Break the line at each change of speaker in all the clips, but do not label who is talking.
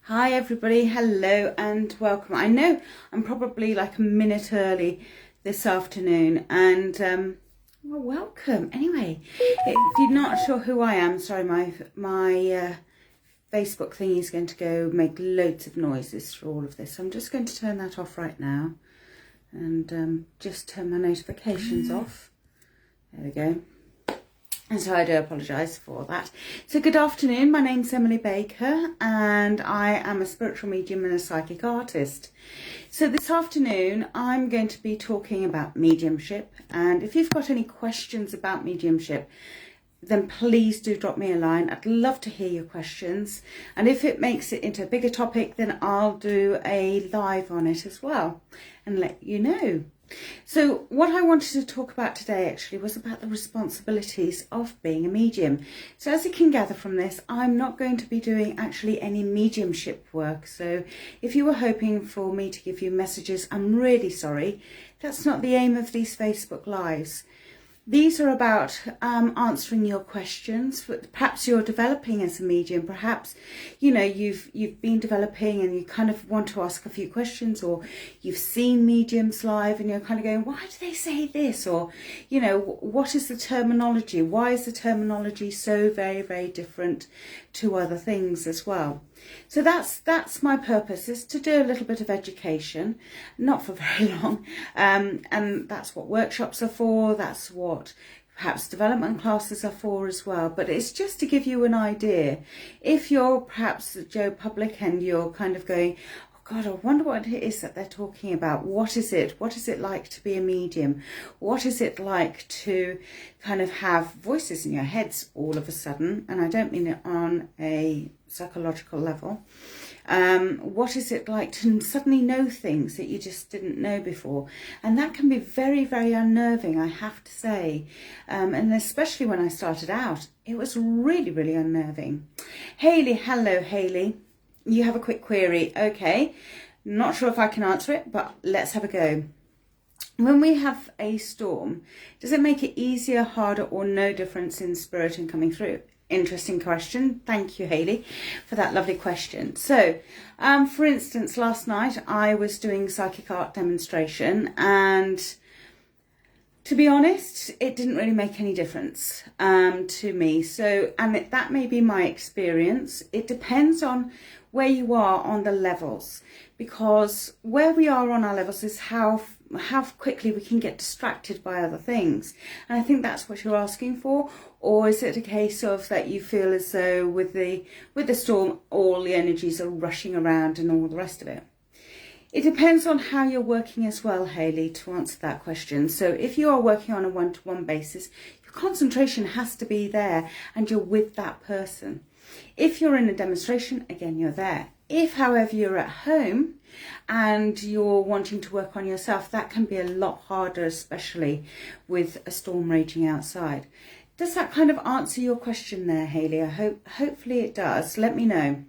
Hi everybody, hello and welcome. I know I'm probably like a minute early this afternoon and well, welcome. Anyway, if you're not sure who I am, sorry, my Facebook thingy is going to go make loads of noises through all of this. So I'm just going to turn that off right now and just turn my notifications off. There we go. And so I do apologise for that. So good afternoon, my name's Emily Baker and I am a spiritual medium and a psychic artist. So this afternoon I'm going to be talking about mediumship, and if you've got any questions about mediumship, then please do drop me a line. I'd love to hear your questions, and if it makes it into a bigger topic, then I'll do a live on it as well and let you know. So what I wanted to talk about today actually was about the responsibilities of being a medium. So as you can gather from this, I'm not going to be doing actually any mediumship work. So if you were hoping for me to give you messages, I'm really sorry. That's not the aim of these Facebook Lives. These are about answering your questions. Perhaps you're developing as a medium. Perhaps, you know, you've been developing and you kind of want to ask a few questions, or you've seen mediums live and you're kind of going, why do they say this? Or, you know, what is the terminology? Why is the terminology so very, very different to other things as well? So that's my purpose, is to do a little bit of education, not for very long, and that's what workshops are for, that's what perhaps development classes are for as well, but it's just to give you an idea. If you're perhaps Joe Public and you're kind of going, oh God, I wonder what it is that they're talking about. What is it? What is it like to be a medium? What is it like to kind of have voices in your heads all of a sudden? And I don't mean it on a psychological level. What is it like to suddenly know things that you just didn't know before? And that can be very, very unnerving, I have to say. And especially when I started out, it was really, really unnerving. Hayley, hello Hayley. You have a quick query. Okay, not sure if I can answer it, but let's have a go. When we have a storm, does it make it easier, harder, or no difference in spirit and coming through? Interesting question. Thank you, Hayley, for that lovely question. So, for instance, last night I was doing psychic art demonstration, and to be honest, it didn't really make any difference to me. So, and that may be my experience. It depends on where you are on the levels, because where we are on our levels is how quickly we can get distracted by other things. And I think that's what you're asking for. Or is it a case of that you feel as though with the storm, all the energies are rushing around and all the rest of it? It depends on how you're working as well, Hayley, to answer that question. So if you are working on a one-to-one basis, your concentration has to be there and you're with that person. If you're in a demonstration, again, you're there. If, however, you're at home and you're wanting to work on yourself, that can be a lot harder, especially with a storm raging outside. Does that kind of answer your question there, Hayley? Hopefully it does. Let me know.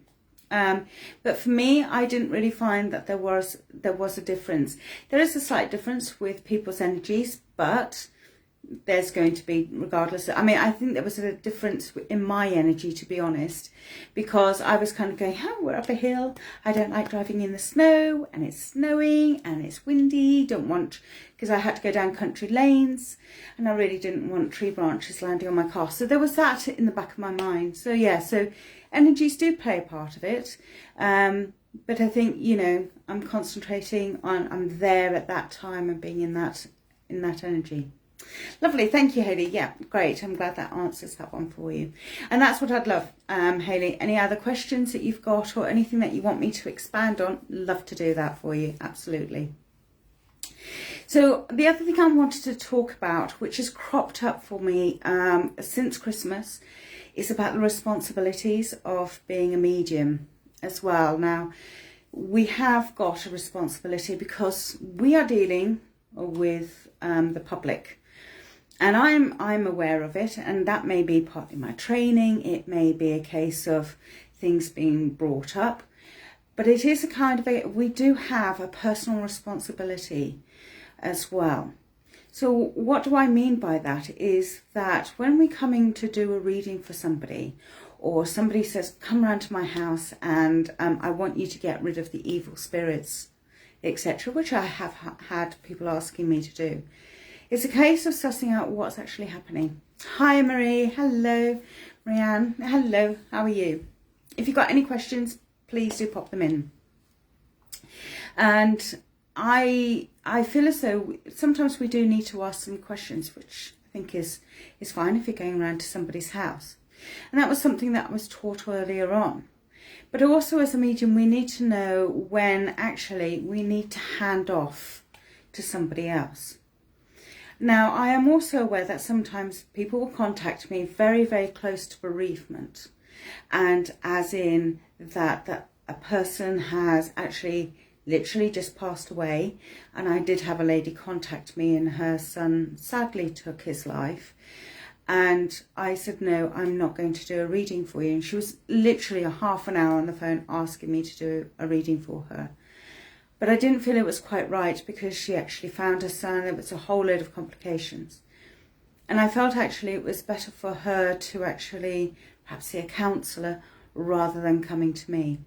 But for me, I didn't really find that there was a difference. There is a slight difference with people's energies, but there's going to be, regardless. I mean, I think there was a difference in my energy, to be honest, because I was kind of going, oh, we're up a hill. I don't like driving in the snow, and it's snowing and it's windy. Don't want, because I had to go down country lanes and I really didn't want tree branches landing on my car. So there was that in the back of my mind. So yeah, so energies do play a part of it. But I think, you know, I'm concentrating on, I'm there at that time and being in that energy. Lovely, thank you, Hayley. Yeah, great. I'm glad that answers that one for you. And that's what I'd love, Hayley. Any other questions that you've got or anything that you want me to expand on? Love to do that for you, absolutely. So the other thing I wanted to talk about, which has cropped up for me since Christmas, is about the responsibilities of being a medium as well. Now, we have got a responsibility because we are dealing with the public. And I'm aware of it, and that may be partly my training, it may be a case of things being brought up, but it is a kind of we do have a personal responsibility as well. So what do I mean by that is that when we're coming to do a reading for somebody, or somebody says, come round to my house and I want you to get rid of the evil spirits, etc., which I have had people asking me to do. It's a case of sussing out what's actually happening. Hi Marie, hello. Marianne, hello, how are you? If you've got any questions, please do pop them in. And I feel as though sometimes we do need to ask some questions, which I think is fine if you're going around to somebody's house. And that was something that I was taught earlier on. But also as a medium, we need to know when actually we need to hand off to somebody else. Now, I am also aware that sometimes people will contact me very, very close to bereavement. And as in that a person has actually literally just passed away. And I did have a lady contact me and her son sadly took his life. And I said, no, I'm not going to do a reading for you. And she was literally a half an hour on the phone asking me to do a reading for her. But I didn't feel it was quite right because she actually found her son. There was a whole load of complications. And I felt actually it was better for her to actually perhaps see a counsellor rather than coming to me.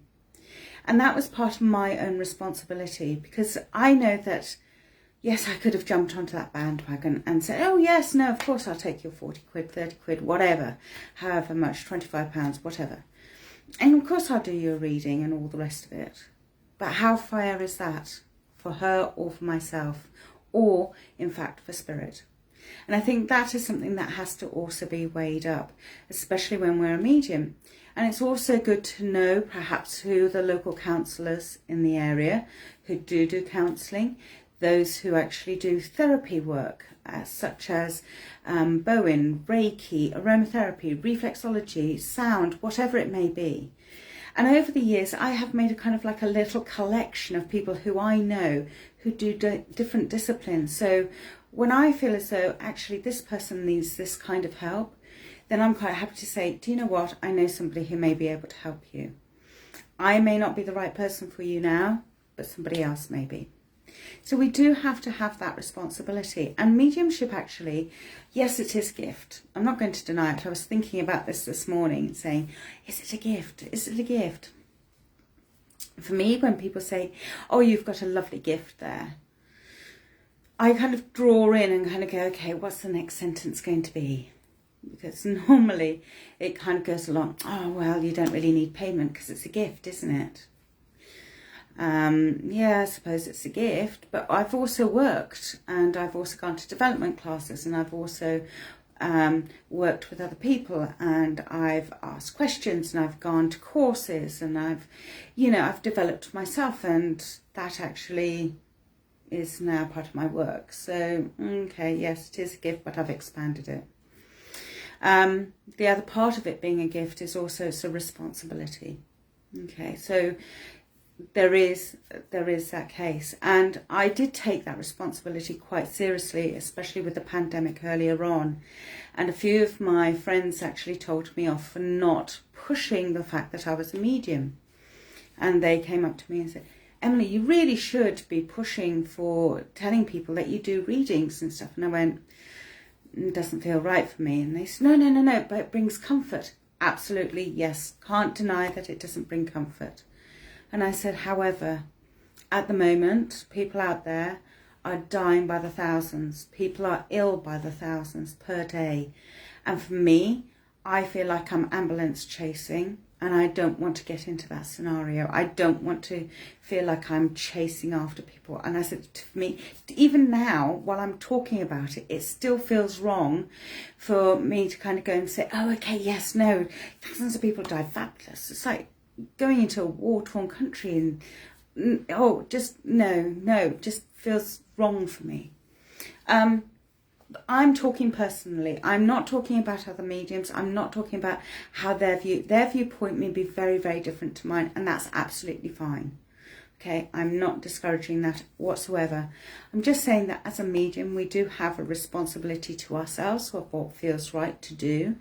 And that was part of my own responsibility because I know that yes, I could have jumped onto that bandwagon and said, oh yes, no, of course I'll take your 40 quid, 30 quid, whatever, however much, £25, whatever. And of course I'll do your reading and all the rest of it. But how fair is that for her or for myself or, in fact, for spirit? And I think that is something that has to also be weighed up, especially when we're a medium. And it's also good to know perhaps who the local counsellors in the area who do counselling, those who actually do therapy work, such as Bowen, Reiki, aromatherapy, reflexology, sound, whatever it may be. And over the years, I have made a kind of like a little collection of people who I know who do different disciplines. So when I feel as though actually this person needs this kind of help, then I'm quite happy to say, do you know what? I know somebody who may be able to help you. I may not be the right person for you now, but somebody else may be. So we do have to have that responsibility. And mediumship actually, yes, it is a gift. I'm not going to deny it. I was thinking about this morning saying, is it a gift? Is it a gift? For me, when people say, oh, you've got a lovely gift there, I kind of draw in and kind of go, okay, what's the next sentence going to be? Because normally it kind of goes along, oh, well, you don't really need payment because it's a gift, isn't it? Yeah, I suppose it's a gift, but I've also worked and I've also gone to development classes and I've also worked with other people and I've asked questions and I've gone to courses and I've developed myself, and that actually is now part of my work. So, okay, yes, it is a gift, but I've expanded it. The other part of it being a gift is also it's a responsibility. Okay, so there is that case, and I did take that responsibility quite seriously, especially with the pandemic earlier on, and a few of my friends actually told me off for not pushing the fact that I was a medium, and they came up to me and said, Emily, you really should be pushing for telling people that you do readings and stuff. And I went, it doesn't feel right for me. And they said, no, but it brings comfort. Absolutely, yes, can't deny that it doesn't bring comfort. And I said, however, at the moment, people out there are dying by the thousands. People are ill by the thousands per day. And for me, I feel like I'm ambulance chasing, and I don't want to get into that scenario. I don't want to feel like I'm chasing after people. And I said, to me, even now, while I'm talking about it, it still feels wrong for me to kind of go and say, oh, okay, yes, no, thousands of people died, fabulous. It's like going into a war-torn country and, oh, just just feels wrong for me. I'm talking personally. I'm not talking about other mediums. I'm not talking about how their viewpoint may be very, very different to mine, and that's absolutely fine. Okay, I'm not discouraging that whatsoever. I'm just saying that as a medium, we do have a responsibility to ourselves of what feels right to do,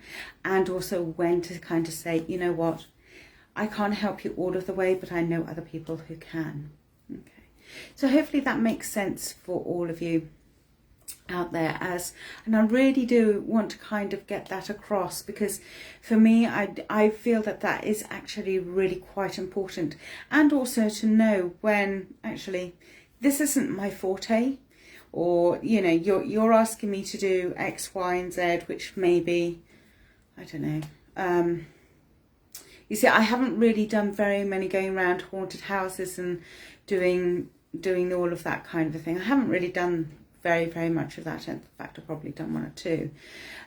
and also when to kind of say, you know what, I can't help you all of the way, but I know other people who can. Okay, so hopefully that makes sense for all of you. out there and I really do want to kind of get that across, because for me I feel that is actually really quite important, and also to know when actually this isn't my forte, or you know, you're asking me to do X, Y and Z, which maybe, I don't know, you see, I haven't really done very many going around haunted houses and doing all of that kind of a thing. I haven't really done very much of that. In fact, I've probably done one or two,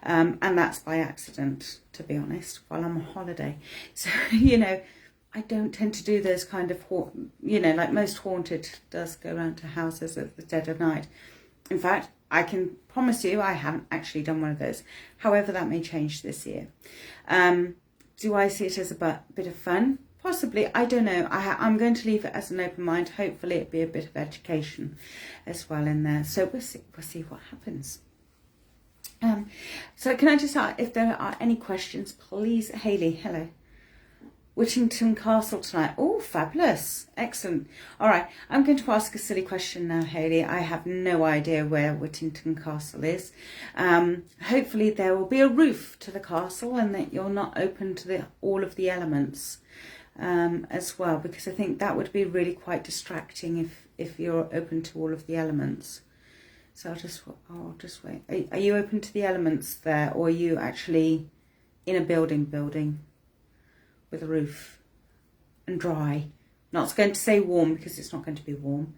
and that's by accident, to be honest, while I'm on holiday. So you know, I don't tend to do those kind of, you know, like most haunted does go around to houses at the dead of night. In fact, I can promise you I haven't actually done one of those. However, that may change this year. Do I see it as a bit of fun? Possibly, I don't know. I'm going to leave it as an open mind. Hopefully it'll be a bit of education as well in there. So we'll see what happens. So can I just ask if there are any questions, please? Hayley, hello. Whittington Castle tonight. Oh, fabulous. Excellent. All right, I'm going to ask a silly question now, Hayley. I have no idea where Whittington Castle is. Hopefully there will be a roof to the castle and that you're not open to all of the elements as well, because I think that would be really quite distracting if you're open to all of the elements. So I'll just wait. Are you open to the elements there, or are you actually in a building with a roof and dry? Not going to say warm, because it's not going to be warm.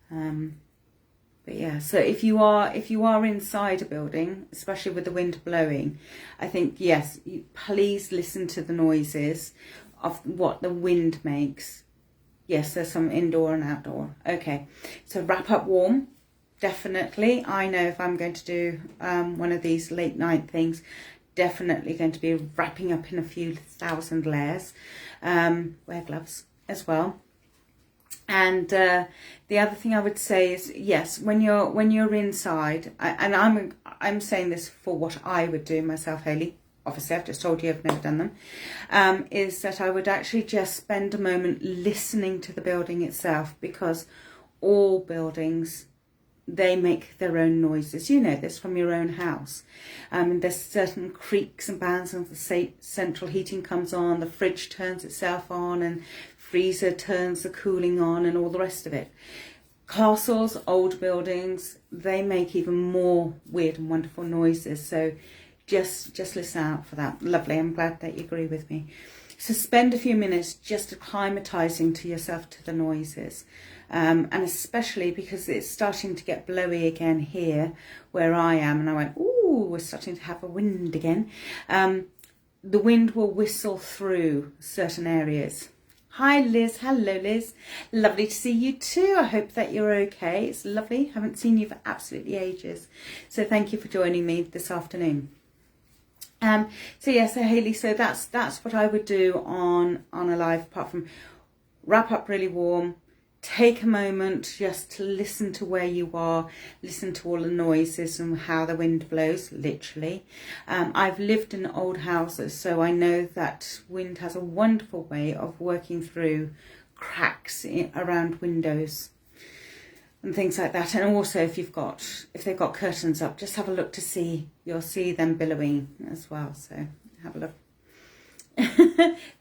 But yeah, so if you are inside a building, especially with the wind blowing, I think, yes, please listen to the noises of what the wind makes. Yes, there's some indoor and outdoor. Okay, so wrap up warm, definitely. I know if I'm going to do one of these late night things, definitely going to be wrapping up in a few thousand layers. Wear gloves as well. And the other thing I would say is, yes, when you're inside, and I'm saying this for what I would do myself, Hayley. Obviously, I've just told you I've never done them. Is that I would actually just spend a moment listening to the building itself, because all buildings, they make their own noises. You know this from your own house. There's certain creaks and bangs, and the central heating comes on, the fridge turns itself on, and freezer turns the cooling on, and all the rest of it. Castles, old buildings, they make even more weird and wonderful noises. So just listen out for that. Lovely. I'm glad that you agree with me. So spend a few minutes just acclimatizing to yourself to the noises. And especially because it's starting to get blowy again here where I am, and I went, ooh, we're starting to have a wind again. The wind will whistle through certain areas. Hi Liz, hello Liz, lovely to see you too. I hope that you're okay. It's lovely, haven't seen you for absolutely ages, so thank you for joining me this afternoon. So yeah, so Hayley, so that's what I would do on a live, apart from wrap up really warm. Take a moment just to listen to where you are, listen to all the noises and how the wind blows, literally. I've lived in old houses, so I know that wind has a wonderful way of working through cracks around windows and things like that. And also if they've got curtains up, just have a look to see, you'll see them billowing as well. So have a look.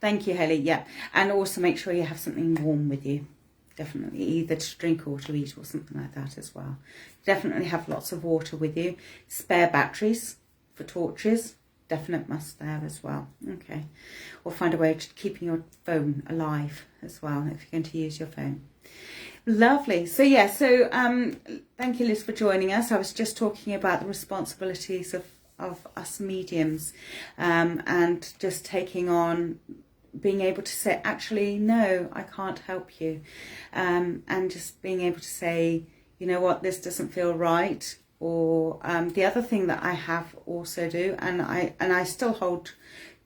Thank you, Hayley. Yeah, and also make sure you have something warm with you. Definitely, either to drink or to eat or something like that as well. Definitely have lots of water with you. Spare batteries for torches, definite must there as well. Okay, or find a way of keeping your phone alive as well if you're going to use your phone. Lovely. So yeah, so thank you, Liz, for joining us. I was just talking about the responsibilities of us mediums, and just taking on being able to say, actually, no, I can't help you. And just being able to say, you know what, this doesn't feel right. Or the other thing that I have also do, and I still hold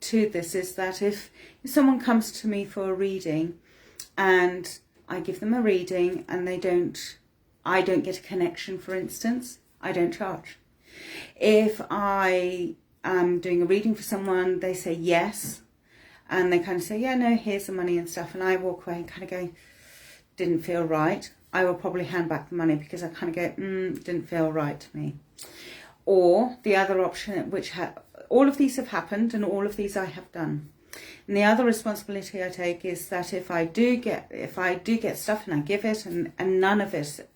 to this, is that if someone comes to me for a reading and I give them a reading and I don't get a connection, for instance, I don't charge. If I am doing a reading for someone, they say yes, and they kind of say, yeah, no, here's the money and stuff, and I walk away and kind of go, didn't feel right, I will probably hand back the money because I kind of go, didn't feel right to me. Or the other option, which all of these have happened and all of these I have done. And the other responsibility I take is that if I do get stuff and I give it and none of it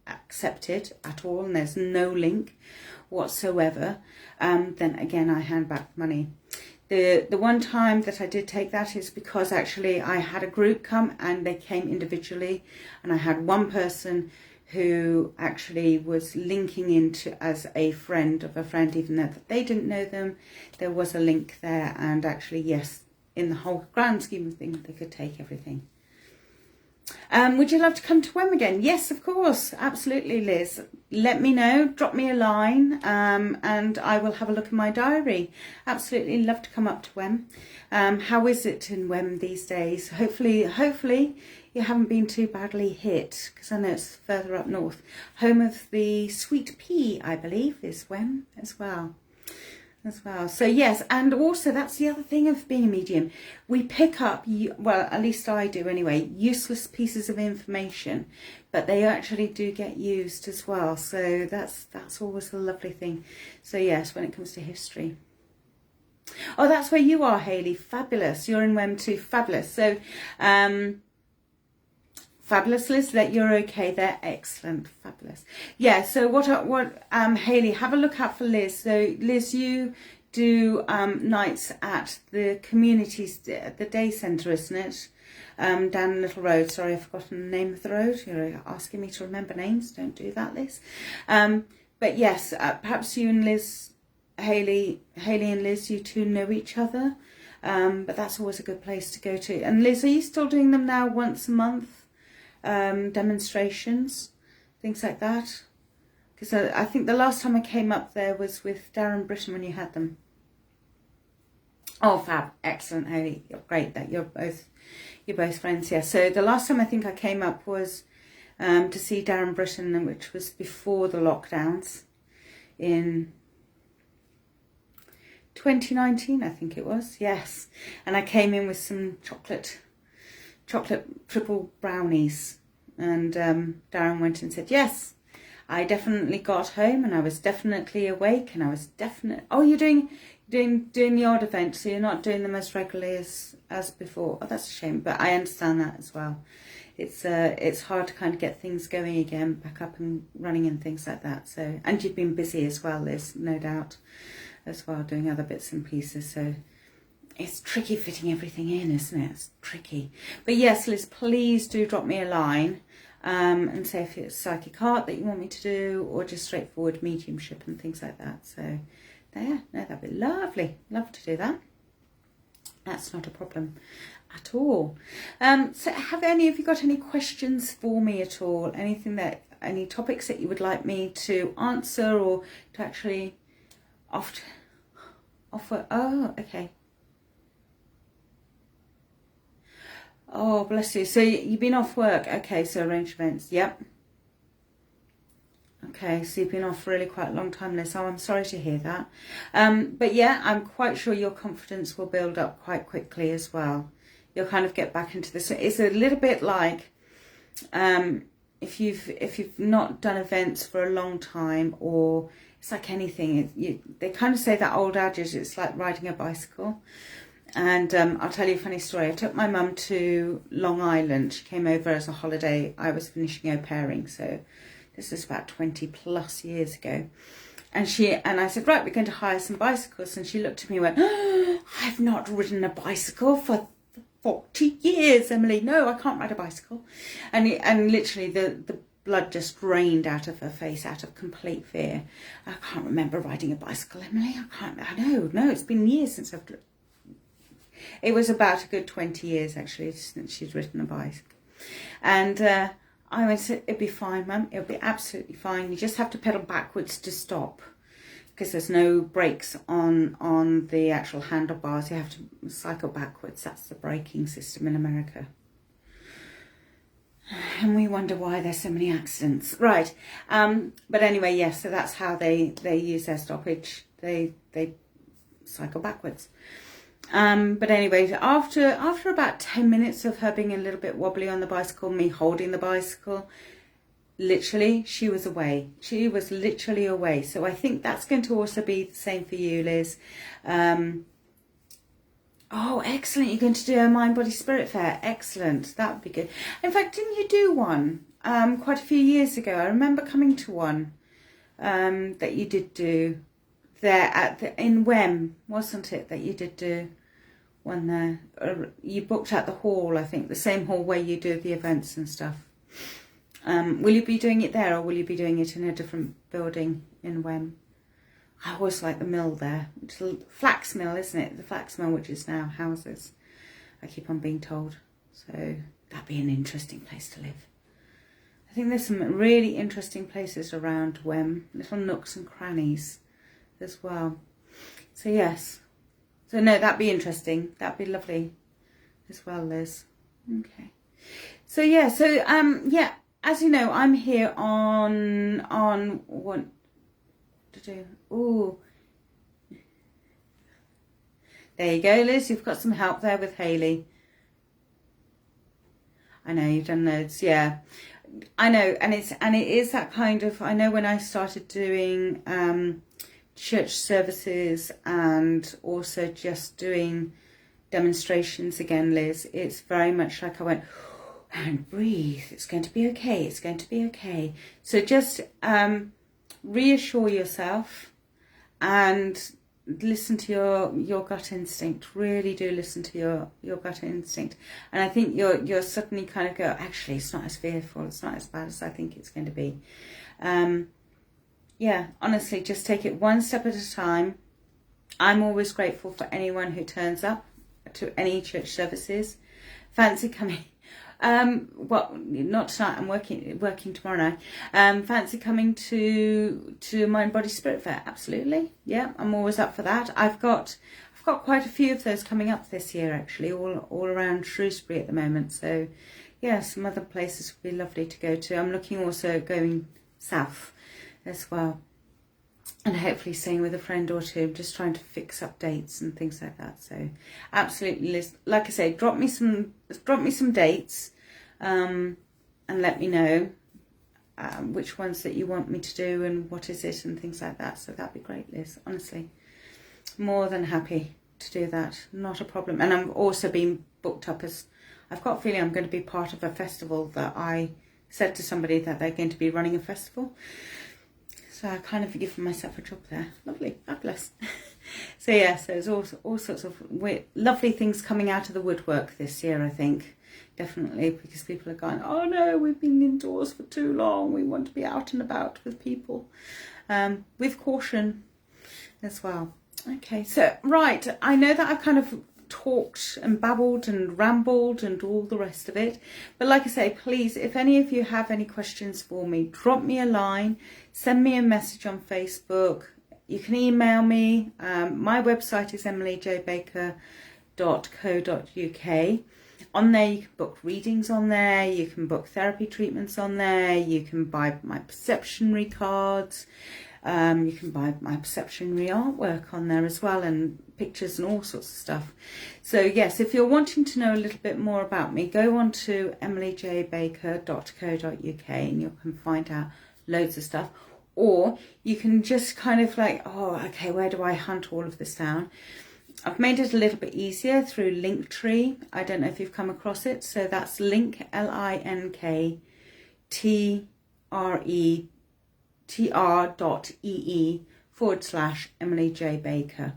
accepted at all and there's no link whatsoever, then again I hand back the money. The one time that I did take that is because actually I had a group come and they came individually, and I had one person who actually was linking into as a friend of a friend, even though they didn't know them. There was a link there, and actually, yes, in the whole grand scheme of things, they could take everything. Would you love to come to WEM again? Yes, of course, absolutely, Liz. Let me know, drop me a line, and I will have a look in my diary. Absolutely love to come up to WEM. How is it in WEM these days? Hopefully you haven't been too badly hit, because I know it's further up north. Home of the sweet pea, I believe, is WEM as well. So yes, and also that's the other thing of being a medium. We pick up, well, at least I do anyway, useless pieces of information, but they actually do get used as well. So that's always a lovely thing. So yes, when it comes to history. Oh, that's where you are, Hayley. Fabulous. You're in WEM too. Fabulous. So, fabulous, Liz, that you're okay there. Excellent. Fabulous. Yeah, so what Hayley, have a look out for Liz. So Liz, you do nights at the communities, the day centre, isn't it? Down Little Road. Sorry, I've forgotten the name of the road. You're asking me to remember names. Don't do that, Liz. But yes, perhaps you and Liz, Hayley and Liz, you two know each other. But that's always a good place to go to. And Liz, are you still doing them now once a month? Demonstrations, things like that, because I think the last time I came up there was with Darren Britton when you had them. Oh, fab, excellent, Hayley, you're great that you're both friends. Yeah, so the last time I think I came up was to see Darren Britton, which was before the lockdowns in 2019, I think it was. Yes, and I came in with some chocolate triple brownies, and Darren went and said, yes, I definitely got home and I was definitely awake, and I was definitely, oh, you're doing the odd event, so you're not doing them as regularly as before. Oh, that's a shame, but I understand that as well. It's hard to kind of get things going again, back up and running and things like that. So, and you've been busy as well, Liz, no doubt, as well, doing other bits and pieces, so it's tricky fitting everything in, isn't it? It's tricky. But yes, Liz, please do drop me a line and say if it's psychic art that you want me to do, or just straightforward mediumship and things like that. So there, no, that'd be lovely. Love to do that. That's not a problem at all. So have any of you got any questions for me at all? Any topics that you would like me to answer or to actually offer? Oh, okay. Oh, bless you. So you've been off work. Okay, so arrange events. Yep. Okay, so you've been off for really quite a long time, Liz. Oh, I'm sorry to hear that. But yeah, I'm quite sure your confidence will build up quite quickly as well. You'll kind of get back into this. It's a little bit like if you've not done events for a long time, or it's like anything. They kind of say that old adage, it's like riding a bicycle. And I'll tell you a funny story. I took my mum to Long Island. She came over as a holiday. I was finishing au pairing, so this is about 20 plus years ago. And I said, right, we're going to hire some bicycles. And she looked at me and went, oh, I've not ridden a bicycle for 40 years, Emily. No, I can't ride a bicycle. And literally the blood just rained out of her face out of complete fear. I can't remember riding a bicycle, Emily. I know, it's been years since I've... It was about a good 20 years, actually, since she'd ridden a bike. And I went, it'll be fine, Mum. It'll be absolutely fine. You just have to pedal backwards to stop, because there's no brakes on the actual handlebars. You have to cycle backwards. That's the braking system in America. And we wonder why there's so many accidents. Right. But anyway, yes, so that's how they use their stoppage. They cycle backwards. But anyway, after about 10 minutes of her being a little bit wobbly on the bicycle, me holding the bicycle, literally, she was away. She was literally away. So I think that's going to also be the same for you, Liz. Oh, excellent. You're going to do a Mind, Body, Spirit Fair. Excellent. That would be good. In fact, didn't you do one quite a few years ago? I remember coming to one that you did do there in Wem, wasn't it, that you did do one there? You booked at the hall, I think, the same hall where you do the events and stuff. Will you be doing it there, or will you be doing it in a different building in Wem? I always like the mill there. It's a flax mill, isn't it? The flax mill, which is now houses, I keep on being told. So that'd be an interesting place to live. I think there's some really interesting places around Wem, little nooks and crannies as well. So yes. So no, that'd be interesting. That'd be lovely as well, Liz. Okay. So yeah, yeah, as you know, I'm here on what to do. Ooh. There you go, Liz. You've got some help there with Hayley. I know you've done loads, yeah. I know, and it is that kind of, I know when I started doing church services and also just doing demonstrations again, Liz, it's very much like I went, and breathe, it's going to be okay, it's going to be okay. So just reassure yourself and listen to your gut instinct. Really do listen to your gut instinct. And I think you're suddenly kind of go, actually, it's not as fearful, it's not as bad as I think it's going to be. Yeah, honestly, just take it one step at a time. I'm always grateful for anyone who turns up to any church services. Fancy coming. Well, not tonight. I'm working tomorrow night. Fancy coming to Mind, Body, Spirit Fair? Absolutely. Yeah, I'm always up for that. I've got quite a few of those coming up this year, actually, all around Shrewsbury at the moment. So, yeah, some other places would be lovely to go to. I'm looking also at going south as well, and hopefully staying with a friend or two, just trying to fix up dates and things like that. So absolutely, Liz, like I say, drop me some dates and let me know which ones that you want me to do and what is it and things like that. So that'd be great, Liz, honestly. More than happy to do that, not a problem. And I'm also being booked up as, I've got a feeling I'm going to be part of a festival that I said to somebody that they're going to be running a festival. So I kind of given myself a job there. Lovely, fabulous. So yeah, so there's all sorts of lovely things coming out of the woodwork this year, I think. Definitely, because people are going, oh no, we've been indoors for too long. We want to be out and about with people. With caution as well. Okay, so right, I know that I've kind of talked and babbled and rambled and all the rest of it, but like I say, please, if any of you have any questions for me, drop me a line, send me a message on Facebook, you can email me. My website is emilyjbaker.co.uk. On there you can book readings on there, you can book therapy treatments on there, you can buy my perceptionary cards, you can buy my perceptionary artwork on there as well, and pictures and all sorts of stuff. So yes, if you're wanting to know a little bit more about me, go on to emilyjbaker.co.uk and you can find out loads of stuff. Or you can just kind of like, oh, okay, where do I hunt all of this down? I've made it a little bit easier through Linktree. I don't know if you've come across it. So that's link, linktr.ee/Emily J. Baker.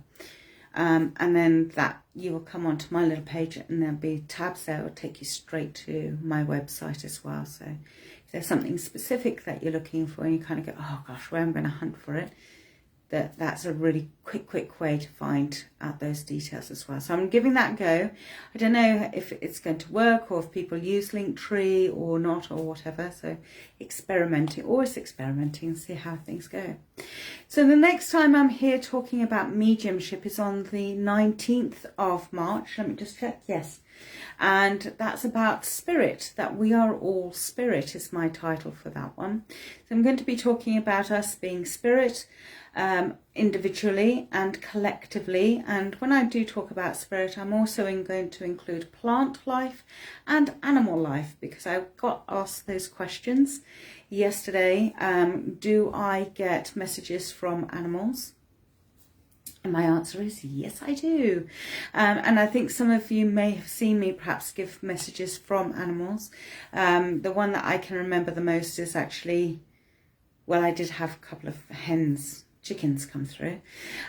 And then that you will come onto my little page and there'll be tabs there that will take you straight to my website as well. So if there's something specific that you're looking for and you kind of go, oh gosh, where am I going to hunt for it? That's a really quick way to find out those details as well. So I'm giving that a go. I don't know if it's going to work or if people use Linktree or not or whatever. So always experimenting and see how things go. So the next time I'm here talking about mediumship is on the 19th of March. Let me just check. Yes. And that's about spirit, that we are all spirit is my title for that one. So I'm going to be talking about us being spirit, individually and collectively. And when I do talk about spirit, I'm also going to include plant life and animal life, because I got asked those questions yesterday. Do I get messages from animals? And my answer is yes, I do. And I think some of you may have seen me perhaps give messages from animals. The one that I can remember the most is actually, well, I did have a couple of chickens come through.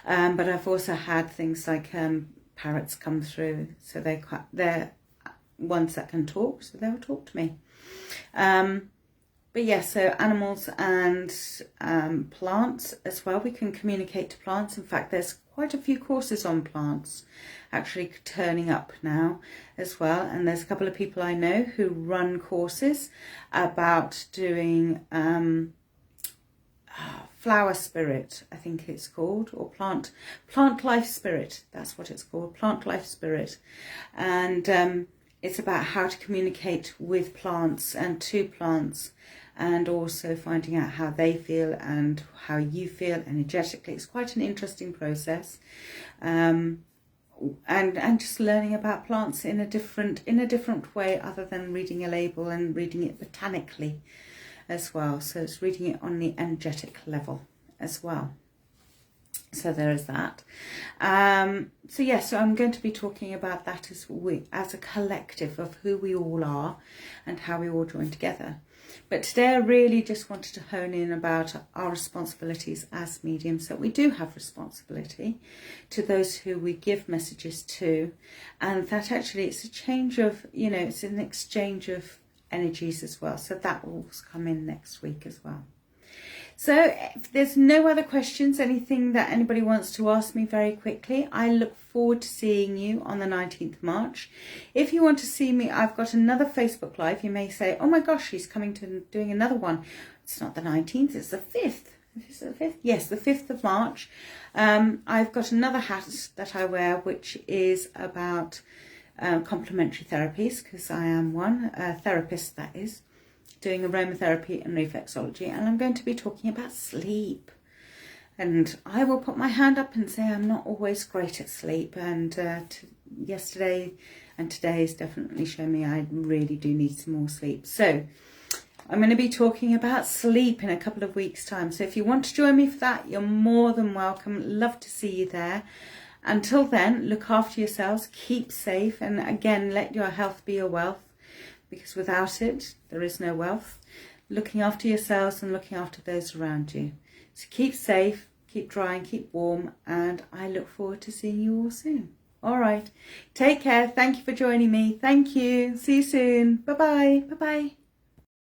But I've also had things like parrots come through. So they're ones that can talk, so they'll talk to me. But yes, so animals and plants as well. We can communicate to plants. In fact, there's quite a few courses on plants actually turning up now as well. And there's a couple of people I know who run courses about doing flower spirit, I think it's called, or plant life spirit. That's what it's called, plant life spirit. And it's about how to communicate with plants and to plants, and also finding out how they feel and how you feel energetically. It's quite an interesting process, and just learning about plants in a different way, other than reading a label and reading it botanically as well. So it's reading it on the energetic level as well. So there is that. So I'm going to be talking about that as a collective of who we all are and how we all join together. But today I really just wanted to hone in about our responsibilities as mediums, that we do have responsibility to those who we give messages to, and that actually it's a change of, it's an exchange of energies as well. So that will come in next week as well. So if there's no other questions, anything that anybody wants to ask me very quickly, I look forward to seeing you on the 19th of March. If you want to see me, I've got another Facebook Live. You may say, oh my gosh, she's coming to doing another one. It's not the 19th, it's the 5th. Is it the 5th? Yes, the 5th of March. I've got another hat that I wear, which is about complementary therapies, because I am one, a therapist that is, doing aromatherapy and reflexology, and I'm going to be talking about sleep. And I will put my hand up and say I'm not always great at sleep, and yesterday and today has definitely shown me I really do need some more sleep. So I'm going to be talking about sleep in a couple of weeks' time. So if you want to join me for that, you're more than welcome. Love to see you there. Until then, look after yourselves, keep safe, and again, let your health be your wealth, because without it, there is no wealth. Looking after yourselves and looking after those around you. So keep safe, keep dry and keep warm, and I look forward to seeing you all soon. All right, take care. Thank you for joining me. Thank you. See you soon. Bye-bye. Bye-bye.